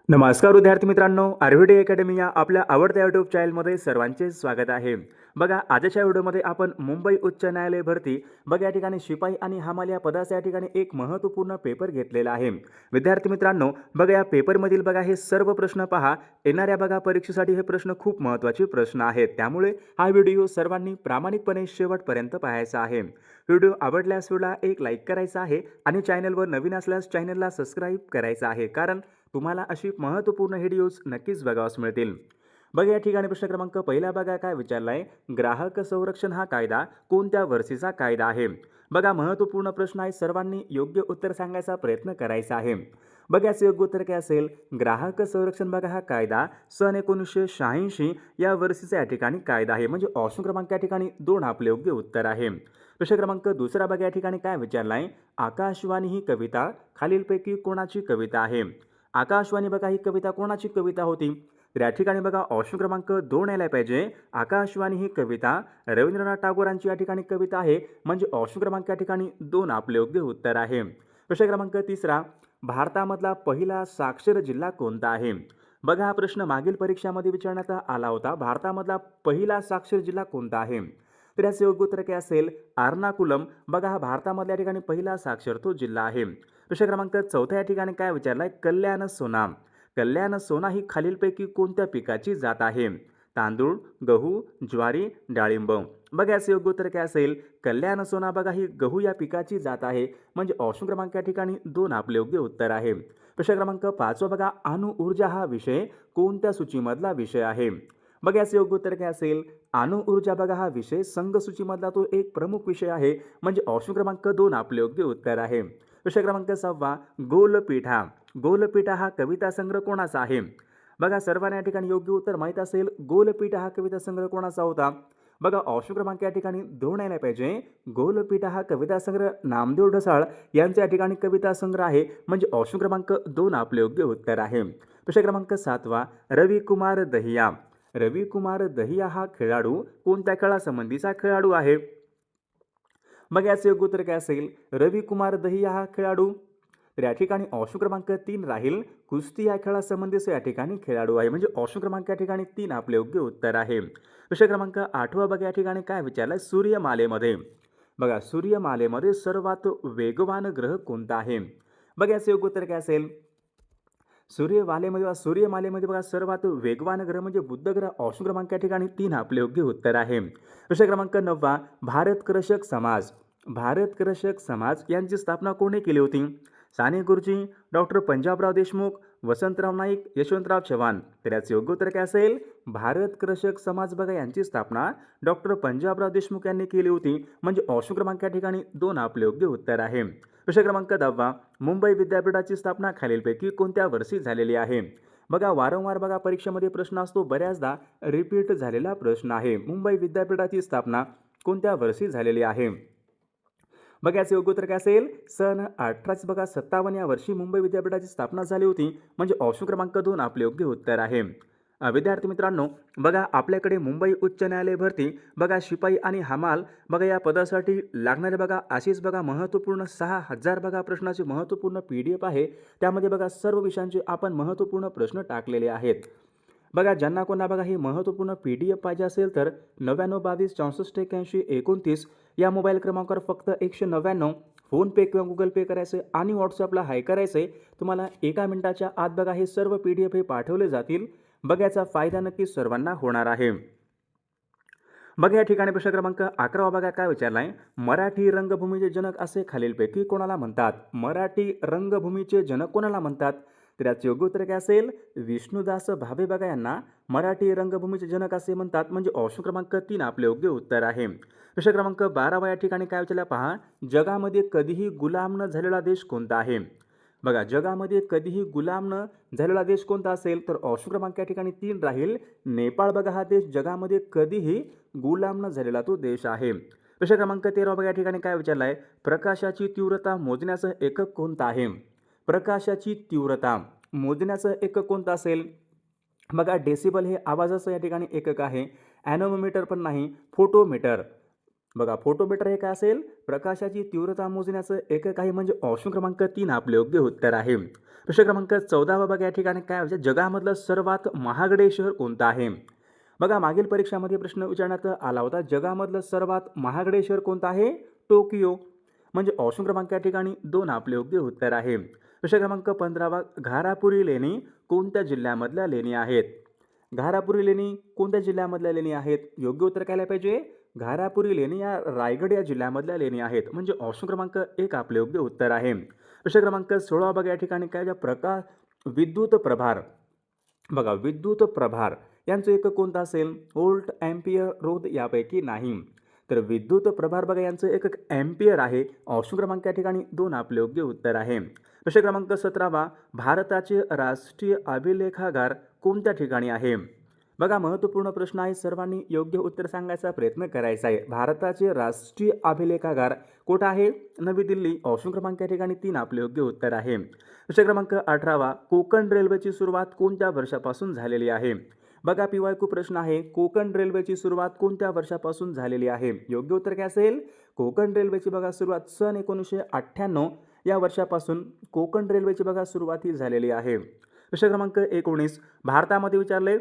नमस्कार विद्यार्थी मित्रांनो, आरव्हीडी अकॅडमी या आपल्या आवडत्या यूट्यूब चॅनलमध्ये सर्वांचे स्वागत आहे. बघा, आजच्या व्हिडिओमध्ये आपण मुंबई उच्च न्यायालय भरती या ठिकाणी शिपाई आणि हमाल या पदाच्या ठिकाणी एक महत्त्वपूर्ण पेपर घेतलेला आहे. विद्यार्थी मित्रांनो, बघा या पेपरमधील हे सर्व प्रश्न पहा. येणाऱ्या परीक्षेसाठी हे प्रश्न खूप महत्त्वाचे प्रश्न आहेत. त्यामुळे हा व्हिडिओ सर्वांनी प्रामाणिकपणे शेवटपर्यंत पाहायचा आहे. व्हिडिओ आवडल्यास व्हिडिओला एक लाईक करायचा आहे आणि चॅनलवर नवीन असल्यास चॅनलला सबस्क्राईब करायचं आहे, कारण तुम्हाला अशी महत्त्वपूर्ण व्हिडिओज नक्कीच बघावास मिळतील. बघा या ठिकाणी प्रश्न क्रमांक पहिला बघा काय विचारलाय, ग्राहक संरक्षण हा कायदा कोणत्या वर्षीचा कायदा आहे? बघा महत्त्वपूर्ण प्रश्न आहे, सर्वांनी योग्य उत्तर सांगायचा प्रयत्न करायचा आहे. बघा याचं योग्य उत्तर काय असेल, ग्राहक संरक्षण बघा हा कायदा सन 1986 या वर्षीचा या ठिकाणी कायदा आहे. म्हणजे ऑप्शन क्रमांक या ठिकाणी 2 आपले योग्य उत्तर आहे. प्रश्न क्रमांक दुसरा बघा या ठिकाणी काय विचारलाय, आकाशवाणी ही कविता खालीलपैकी कोणाची कविता आहे? आकाशवाणी बघा ही कविता कोणाची कविता होती? तर या ठिकाणी बघा ऑप्शन क्रमांक 2 यायला पाहिजे. आकाशवाणी ही कविता रवींद्रनाथ टागोरांची या ठिकाणी कविता आहे. म्हणजे ऑप्शन क्रमांक या ठिकाणी 2 आपले योग्य उत्तर आहे. प्रश्न क्रमांक तिसरा, भारतामधला पहिला साक्षर जिल्हा कोणता आहे? बघा हा प्रश्न मागील परीक्षामध्ये विचारण्यात आला होता. भारतामधला पहिला साक्षर जिल्हा कोणता आहे? तर याचे योग्य उत्तर काय असेल, एर्नाकुलम. बघा हा भारतामधल्या ठिकाणी पहिला साक्षर तो जिल्हा आहे. प्रश्न क्रमांक चौथा या ठिकाणी काय विचारलाय, कल्याण सोना. कल्याण सोना ही खालीलपैकी कोणत्या पिकाची जात आहे? तांदूळ, गहू, ज्वारी, डाळिंब. बघा याचे योग्य उत्तर काय असेल, कल्याण सोना बघा ही गहू या पिकाची जात आहे. म्हणजे ऑप्शन क्रमांक या ठिकाणी 2 आपले योग्य उत्तर आहे. प्रश्न क्रमांक 5 बघा, अणु ऊर्जा हा विषय कोणत्या सूचीमधला विषय आहे? बघा याचे योग्य उत्तर काय असेल, अणु ऊर्जा बघा हा विषय संघ सूचीमधला तो एक प्रमुख विषय आहे. म्हणजे ऑप्शन क्रमांक 2 आपले योग्य उत्तर आहे. प्रश्न क्रमांक 6, गोलपीठा. गोलपीठा हा कविता संग्रह कोणाचा आहे? बघा सर्वांना या ठिकाणी योग्य उत्तर माहीत असेल, गोलपीठा हा कविता संग्रह कोणाचा होता? बघा ऑप्शन क्रमांक या ठिकाणी 2 यायला पाहिजे. गोलपीठा हा कविता संग्रह नामदेव ढसाळ यांच्या या ठिकाणी कविता संग्रह आहे. म्हणजे ऑप्शन क्रमांक 2 आपले योग्य उत्तर आहे. प्रश्न क्रमांक 7, रविकुमार दहिया. रविकुमार दहिया हा खेळाडू कोणत्या खेळासंबंधीचा खेळाडू आहे? मग याचे योग्य उत्तर काय असेल, रविकुमार दहिया हा खेळाडू. तर या ठिकाणी ऑप्शन क्रमांक 3 राहील, कुस्ती या खेळासंबंधीचा या ठिकाणी खेळाडू आहे. म्हणजे ऑप्शन क्रमांक या ठिकाणी 3 आपले योग्य उत्तर आहे. प्रश्न क्रमांक 8 बघा या ठिकाणी काय विचारलंय, सूर्यमालेमध्ये. बघा सूर्यमालेमध्ये सर्वात वेगवान ग्रह कोणता आहे? बघा याचे योग्य उत्तर काय असेल, सूर्यमालेमध्ये बघा सर्वात वेगवान ग्रह म्हणजे बुध ग्रह. ऑप्शन क्रमांक या ठिकाणी 3 आपले योग्य उत्तर आहे. प्रश्न क्रमांक 9, भारत कृषक समाज. भारत कृषक समाज यांची स्थापना कोणी केली होती? साने गुरुजी, डॉक्टर पंजाबराव देशमुख, वसंतराव नाईक, यशवंतराव चव्हाण. तर याचे योग्य उत्तर काय असेल, भारत कृषक समाज बघा यांची स्थापना डॉक्टर पंजाबराव देशमुख यांनी केली होती. म्हणजे ऑप्शन क्रमांक या ठिकाणी 2 आपले योग्य उत्तर आहे. प्रश्न क्रमांक 10, मुंबई विद्यापीठाची स्थापना खालीलपैकी कोणत्या वर्षी झालेली आहे? बघा वारंवार परीक्षेमध्ये प्रश्न असतो, बऱ्याचदा रिपीट झालेला प्रश्न आहे. मुंबई विद्यापीठाची स्थापना कोणत्या वर्षी झालेली आहे? बघा याचे योग्य उत्तर काय असेल, सन 1857 या वर्षी मुंबई विद्यापीठाची स्थापना झाली होती. म्हणजे ऑप्शन क्रमांक 2 आपले योग्य उत्तर आहे. विद्यार्थी मित्रांनो, बघा आपल्याकडे मुंबई उच्च न्यायालय भरती शिपाई आणि हमाल या पदासाठी लागणारे अशीच महत्त्वपूर्ण 6000 प्रश्नाचे महत्त्वपूर्ण PDF आहे. त्यामध्ये सर्व विषयांचे आपण महत्त्वपूर्ण प्रश्न टाकलेले आहेत. ज्यांना कोणा ही महत्त्वपूर्ण PDF पाहिजे असेल तर 9922648129 या मोबाईल क्रमांकावर फक्त 199 फोनपे किंवा गुगल पे करायचं आणि व्हॉट्सअपला हाय करायचं. तुम्हाला 1 मिनिटाच्या आत हे सर्व PDF हे पाठवले जातील. याचा फायदा नक्कीच सर्वांना होणार आहे. या ठिकाणी प्रश्न क्रमांक 11 काय विचारलाय, मराठी रंगभूमीचे जनक असे खालीलपैकी कोणाला म्हणतात? मराठी रंगभूमीचे जनक कोणाला म्हणतात? तर याचे योग्य उत्तर काय असेल, विष्णुदास भावे यांना मराठी रंगभूमीचे जनक असे म्हणतात. म्हणजे ऑप्शन क्रमांक 3 आपले योग्य उत्तर आहे. प्रश्न क्रमांक 12 या ठिकाणी काय विचारला पहा, जगामध्ये कधीही गुलाम न झालेला देश कोणता आहे? जगामध्ये कधीही गुलाम न झालेला देश कोणता असेल तर ऑप्शन क्रमांक या ठिकाणी 3 राहील, नेपाळ. हा देश जगामध्ये कधीही गुलाम न झालेला तो देश आहे. प्रश्न क्रमांक 13 या ठिकाणी काय विचारलाय, प्रकाशाची तीव्रता मोजण्याचं एकक कोणतं आहे? प्रकाशाची तीव्रता मोजण्याचं एकक कोणतं असेल? डेसिबल हे आवाजाचं या ठिकाणी एकक आहे. ॲनोमीटर पण नाही, फोटोमीटर. बघा फोटोमीटर हे काय असेल, प्रकाशाची तीव्रता मोजण्याचं एकक आहे, म्हणजे ऑप्शन क्रमांक 3 आपले योग्य उत्तर आहे. प्रश्न क्रमांक 14 बघा या ठिकाणी काय म्हणजे जगामधलं सर्वात महागडे शहर कोणतं आहे. बघा मागील परीक्षामध्ये प्रश्न विचारण्यात आला होता, जगामधलं सर्वात महागडे शहर कोणतं आहे, टोकियो. म्हणजे ऑप्शन क्रमांक या ठिकाणी 2 आपले योग्य उत्तर आहे. प्रश्न क्रमांक 15 घारापुरी लेणी कोणत्या जिल्ह्यामधल्या लेणी आहेत. घारापुरी लेणी कोणत्या जिल्ह्यामधल्या लेणी आहेत, योग्य उत्तर काय पाहिजे, घारापुरी लेणी या रायगड या जिल्ह्यामधल्या लेणी आहेत. म्हणजे ऑप्शन क्रमांक 1 आपले योग्य उत्तर आहे. प्रश्न क्रमांक 16 बघा या ठिकाणी काय प्रकाश विद्युत प्रभार. बघा विद्युत प्रभार यांचं एकक कोणतं असेल, व्होल्ट, एम्पियर, रोध यापैकी नाही. तर विद्युत प्रभार बघा यांचं एकक एम्पियर आहे. ऑप्शन क्रमांक या ठिकाणी 2 आपले योग्य उत्तर आहे. प्रश्न क्रमांक 17 भारताचे राष्ट्रीय अभिलेखागार कोणत्या ठिकाणी आहे. बघा महत्त्वपूर्ण प्रश्न आहे, सर्वांनी योग्य उत्तर सांगायचा प्रयत्न करायचा आहे. भारताचे राष्ट्रीय अभिलेखागार कुठं आहे, नवी दिल्ली. ऑप्शन क्रमांक या ठिकाणी 3 आपले योग्य उत्तर आहे. प्रश्न क्रमांक 18 कोकण रेल्वेची सुरुवात कोणत्या वर्षापासून झालेली आहे. बघा PYQ प्रश्न आहे, कोकण रेल्वेची सुरुवात कोणत्या वर्षापासून झालेली आहे. योग्य उत्तर काय असेल, कोकण रेल्वेची बघा सुरुवात सन 1998 या वर्षापासून कोकण रेल्वेची बघा सुरुवात ही झालेली आहे. प्रश्न क्रमांक 19 भारतामध्ये विचारले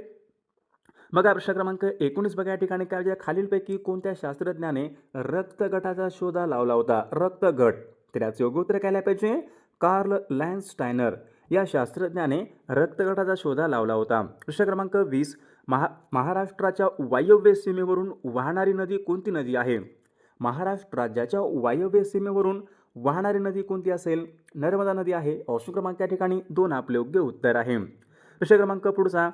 बघा, प्रश्न क्रमांक 19 बघा या ठिकाणी काय खालीलपैकी कोणत्या शास्त्रज्ञाने रक्तगटाचा शोध लावला होता. रक्तगट, तर याचं योग्य उत्तर काय पाहिजे, कार्ल लँडस्टायनर या शास्त्रज्ञाने रक्तगटाचा शोध लावला होता. प्रश्न क्रमांक 20 महाराष्ट्राच्या वायव्य सीमेवरून वाहणारी नदी कोणती नदी आहे. महाराष्ट्र राज्याच्या वायव्य सीमेवरून वाहणारी नदी कोणती असेल, नर्मदा नदी आहे. ऑप्शन क्रमांक या ठिकाणी 2 आपले योग्य उत्तर आहे. प्रश्न क्रमांक पुढचा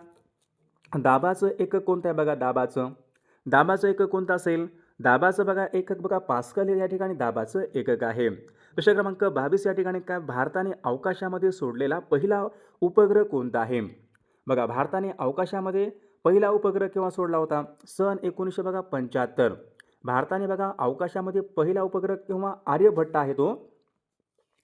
दाबाचं एकक कोणतं आहे. बघा दाबाचं एकक कोणतं असेल, दाबाचं बघा एकक बघा पास्कल या ठिकाणी दाबाचं एकक आहे. प्रश्न क्रमांक 22 या ठिकाणी काय भारताने अवकाशामध्ये सोडलेला पहिला उपग्रह कोणता आहे. बघा भारताने अवकाशामध्ये पहिला उपग्रह केव्हा सोडला होता, सन 1975. भारताने बघा अवकाशामध्ये पहिला उपग्रह केव्हा, आर्यभट्ट आहे तो.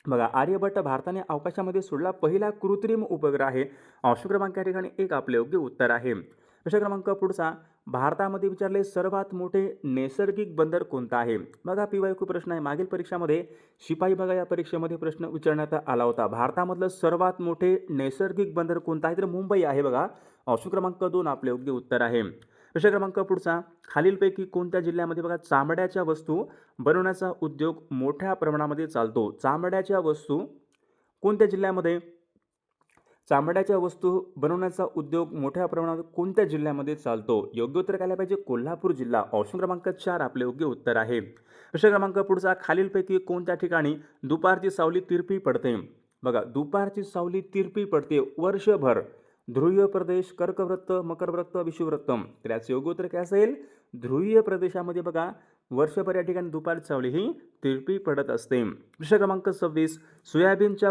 बघा आर्यभट्ट भारताने अवकाशामध्ये सोडला पहिला कृत्रिम उपग्रह आहे. ऑप्शन क्रमांक या ठिकाणी 1 आपले योग्य उत्तर आहे. प्रश्न क्रमांक पुढचा भारतामध्ये विचारले सर्वात मोठे नैसर्गिक बंदर कोणतं आहे. बघा PYQ प्रश्न आहे, मागील परीक्षामध्ये शिपाई बघा या परीक्षेमध्ये प्रश्न विचारण्यात आला होता. भारतामधलं सर्वात मोठे नैसर्गिक बंदर कोणतं आहे, तर मुंबई आहे. बघा ऑप्शन क्रमांक 2 आपले योग्य उत्तर आहे. प्रश्न क्रमांक पुढचा खालीलपैकी कोणत्या जिल्ह्यामध्ये बघा चामड्याच्या वस्तू बनवण्याचा उद्योग मोठ्या प्रमाणामध्ये चालतो. चामड्याच्या वस्तू कोणत्या जिल्ह्यामध्ये, चामड्याच्या वस्तू बनवण्याचा उद्योग मोठ्या प्रमाणात कोणत्या जिल्ह्यामध्ये चालतो. योग्य उत्तर काय पाहिजे, कोल्हापूर जिल्हा. ऑप्शन क्रमांक 4 आपले योग्य उत्तर आहे. प्रश्न क्रमांक पुढचा खालीलपैकी कोणत्या ठिकाणी दुपारची सावली तिरपी पडते. बघा दुपारची सावली तिरपी पडते वर्षभर, ध्रुवीय प्रदेश, कर्कवृत्त, मकरवृत्त, विषुववृत्तम. तर याचं योग्य उत्तर काय असेल, ध्रुवीय प्रदेशामध्ये बघा वर्षभर या ठिकाणी दुपारची सावली ही तिरपी पडत असते. प्रश्न क्रमांक 26 सोयाबीनच्या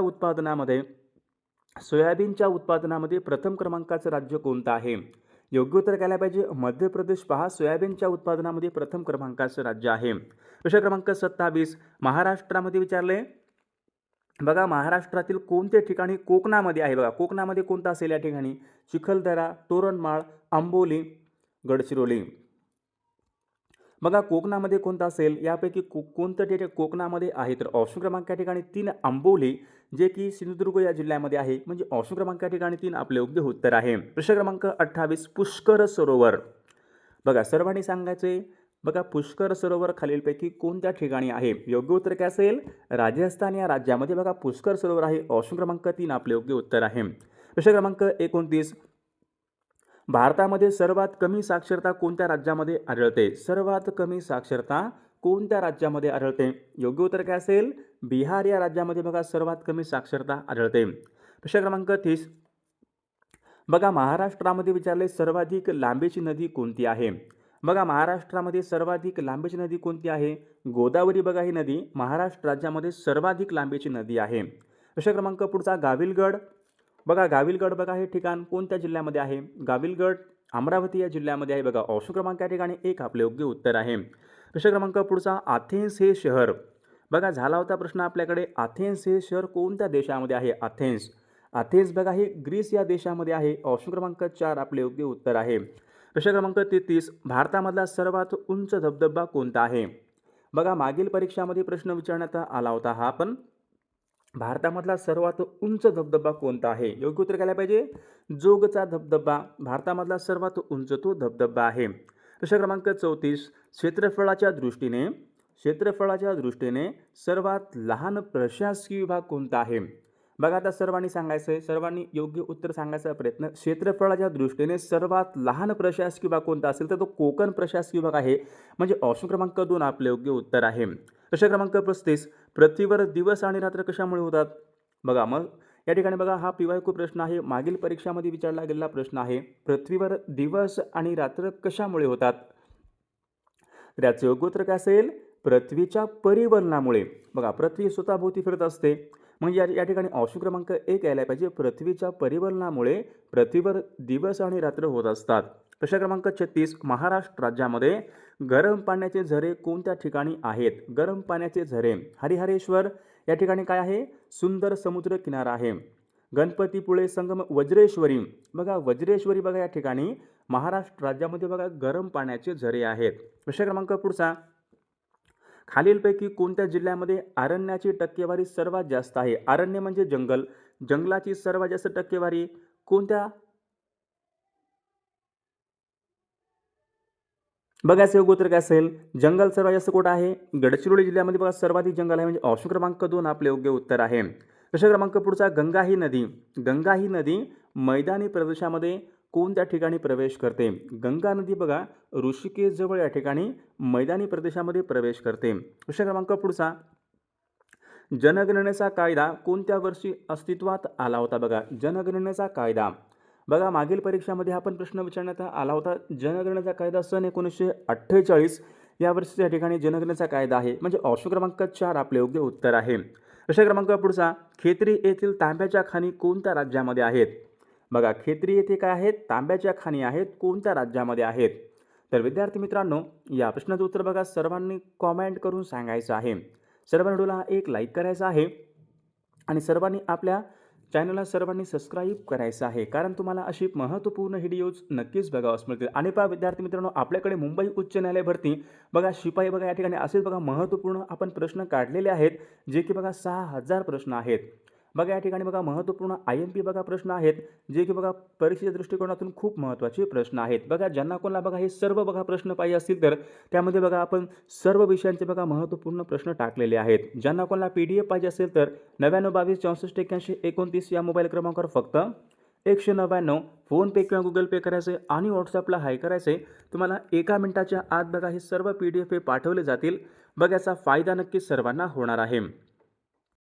उत्पादनामध्ये प्रथम क्रमांकाचं राज्य कोणतं आहे. योग्य उत्तर काय पाहिजे, मध्य प्रदेश. पहा सोयाबीनच्या उत्पादनामध्ये प्रथम क्रमांकाचं राज्य आहे. प्रश्न क्रमांक 27 महाराष्ट्रामध्ये विचारले बघा महाराष्ट्रातील कोणत्या ठिकाणी कोकणामध्ये आहे. बघा कोकणामध्ये कोणतं असेल या ठिकाणी, चिखलदरा, तोरणमाळ, आंबोली, गडचिरोली. बघा कोकणामध्ये कोणतं असेल, यापैकी कोणतं ठिकाण कोकणामध्ये आहे, तर ऑप्शन क्रमांक या ठिकाणी 3 आंबोली, जे की सिंधुदुर्ग या जिल्ह्यामध्ये आहे. म्हणजे ऑप्शन क्रमांक या ठिकाणी 3 आपले योग्य उत्तर आहे. प्रश्न क्रमांक 28 पुष्कर सरोवर. बघा सर्वांनी सांगायचे बघा पुष्कर सरोवर खालीलपैकी कोणत्या ठिकाणी आहे. योग्य उत्तर काय असेल, राजस्थान या राज्यामध्ये बघा पुष्कर सरोवर आहे. ऑप्शन क्रमांक 3 आपले योग्य उत्तर आहे. प्रश्न क्रमांक 29 भारतामध्ये सर्वात कमी साक्षरता कोणत्या राज्यामध्ये आढळते. सर्वात कमी साक्षरता कोणत्या राज्यामध्ये आढळते. योग्य उत्तर काय असेल, बिहार या राज्यामध्ये बघा सर्वात कमी साक्षरता आढळते. प्रश्न क्रमांक 30 बघा महाराष्ट्रामध्ये विचारले सर्वाधिक लांबीची नदी कोणती आहे. बघा महाराष्ट्रामध्ये सर्वाधिक लांबीची नदी कोणती आहे. गोदावरी बघा ही नदी महाराष्ट्र राज्यामध्ये सर्वाधिक लांबीची नदी आहे. प्रश्न क्रमांक पुढचा गाविलगड. बघा गाविलगड बघा हे ठिकाण कोणत्या जिल्ह्यामध्ये आहे. गाविलगड अमरावती या जिल्ह्यामध्ये आहे. बघा ऑप्शन क्रमांक या ठिकाणी 1 आपले योग्य उत्तर आहे. प्रश्न क्रमांक पुढचा अथेन्स हे शहर. बघा झाला होता प्रश्न आपल्याकडे, अथेन्स हे शहर कोणत्या देशामध्ये आहे. अथेन्स बघा हे ग्रीस या देशामध्ये आहे. ऑप्शन क्रमांक 4 आपले योग्य उत्तर आहे. प्रश्न क्रमांक 33 भारतामधला सर्वात उंच धबधबा कोणता आहे. बघा मागील परीक्षामध्ये प्रश्न विचारण्यात आला होता हा पण भारतामधला सर्वात उंच धबधबा कोणता आहे? योग्य उत्तर काय पाहिजे? जोगचा धबधबा भारतामधला सर्वात उंच तो धबधबा आहे. प्रश्न क्रमांक 34 क्षेत्रफळाच्या दृष्टीने सर्वात लहान प्रशासकीय विभाग कोणता आहे? बघा आता सर्वांनी सांगायचं आहे, सर्वांनी योग्य उत्तर सांगायचा प्रयत्न. क्षेत्रफळाच्या दृष्टीने सर्वात लहान प्रशासकीय विभाग कोणता असेल तर तो कोकण प्रशासकीय विभाग आहे. म्हणजे ऑप्शन क्रमांक 2 आपले योग्य उत्तर आहे. प्रश्न क्रमांक 35 पृथ्वीवर दिवस आणि रात्र कशामुळे होतात? बघा मग या ठिकाणी बघा हा PYQ प्रश्न आहे. मागील परीक्षामध्ये विचारला गेलेला प्रश्न आहे. पृथ्वीवर दिवस आणि रात्र कशामुळे होतात? तर याचं योग्य उत्तर काय असेल? पृथ्वीच्या परिवलनामुळे. बघा पृथ्वी स्वतःभोवती फिरत असते. म्हणजे या ठिकाणी ऑप्शन क्रमांक 1 यायला पाहिजे. पृथ्वीच्या परिवलनामुळे पृथ्वीवर दिवस आणि रात्र होत असतात. प्रश्न क्रमांक 36 महाराष्ट्र राज्यामध्ये गरम पाण्याचे झरे कोणत्या ठिकाणी आहेत? गरम पाण्याचे झरे हरिहरेश्वर या ठिकाणी काय आहे? सुंदर समुद्र किनारा आहे. गणपतीपुळे संगम वज्रेश्वरी. बघा वज्रेश्वरी बघा या ठिकाणी महाराष्ट्र राज्यामध्ये बघा गरम पाण्याचे झरे आहेत. प्रश्न क्रमांक पुढचा खालीलपैकी कोणत्या जिल्ह्यामध्ये अरण्याची टक्केवारी सर्वात जास्त आहे? अरण्य म्हणजे जंगल. जंगलाची सर्वात जास्त टक्केवारी कोणत्या? बघा याचं योग्य उत्तर काय असेल? जंगल सर्वात जास्त कुठं आहे? गडचिरोली जिल्ह्यामध्ये बघा सर्वाधिक जंगल आहे. म्हणजे ऑप्शन क्रमांक 2 आपले योग्य उत्तर आहे. प्रश्न क्रमांक पुढचा गंगा ही नदी मैदानी प्रदेशामध्ये कोणत्या ठिकाणी प्रवेश करते? गंगा नदी बघा ऋषिकेश जवळ या ठिकाणी मैदानी प्रदेशामध्ये प्रवेश करते. प्रश्न क्रमांक पुढचा जनगणनेचा कायदा कोणत्या वर्षी अस्तित्वात आला होता? बघा जनगणनेचा कायदा बघा मागील परीक्षामध्ये हा पण प्रश्न विचारण्यात आला होता. जनगणनेचा कायदा सन 1948 या वर्षीच्या ठिकाणी जनगणनेचा कायदा आहे. म्हणजे ऑप्शन क्रमांक 4 आपले योग्य उत्तर आहे. प्रश्न क्रमांक पुढचा खेत्री येथील तांब्याच्या खाणी कोणत्या राज्यामध्ये आहेत? बघा खेत्री येथे काय आहेत? तांब्याच्या खाणी आहेत. कोणत्या राज्यामध्ये आहेत? तर विद्यार्थी मित्रांनो या प्रश्नाचं उत्तर बघा सर्वांनी कॉमेंट करून सांगायचं आहे. सर्वांनी व्हिडिओला एक लाईक करायचा आहे आणि सर्वांनी आपल्या चॅनलला सबस्क्राईब करायचं आहे. कारण तुम्हाला अशी महत्त्वपूर्ण व्हिडिओज नक्कीच बघावयास मिळतील. आणि पहा विद्यार्थी मित्रांनो आपल्याकडे मुंबई उच्च न्यायालय भरती बघा शिपाई बघा या ठिकाणी असेच बघा महत्त्वपूर्ण आपण प्रश्न काढलेले आहेत. जे की बघा 6000 प्रश्न आहेत. बघा या ठिकाणी बघा महत्त्वपूर्ण IMP बघा प्रश्न आहेत. जे की बघा परीक्षेच्या दृष्टिकोनातून खूप महत्त्वाचे प्रश्न आहेत. बघा ज्यांना कोणाला बघा हे सर्व बघा प्रश्न पाहिजे असतील तर त्यामध्ये बघा आपण सर्व विषयांचे बघा महत्त्वपूर्ण प्रश्न टाकलेले आहेत. ज्यांना कोणाला PDF पाहिजे असेल तर 99 22 64 81 29 या मोबाईल क्रमांकावर फक्त 199 फोनपे किंवा गुगल पे करायचे आणि व्हॉट्सअपला हाय करायचे. तुम्हाला 1 मिनिटाच्या आत बघा हे सर्व PDF पाठवले जातील. बघा याचा फायदा नक्कीच सर्वांना होणार आहे.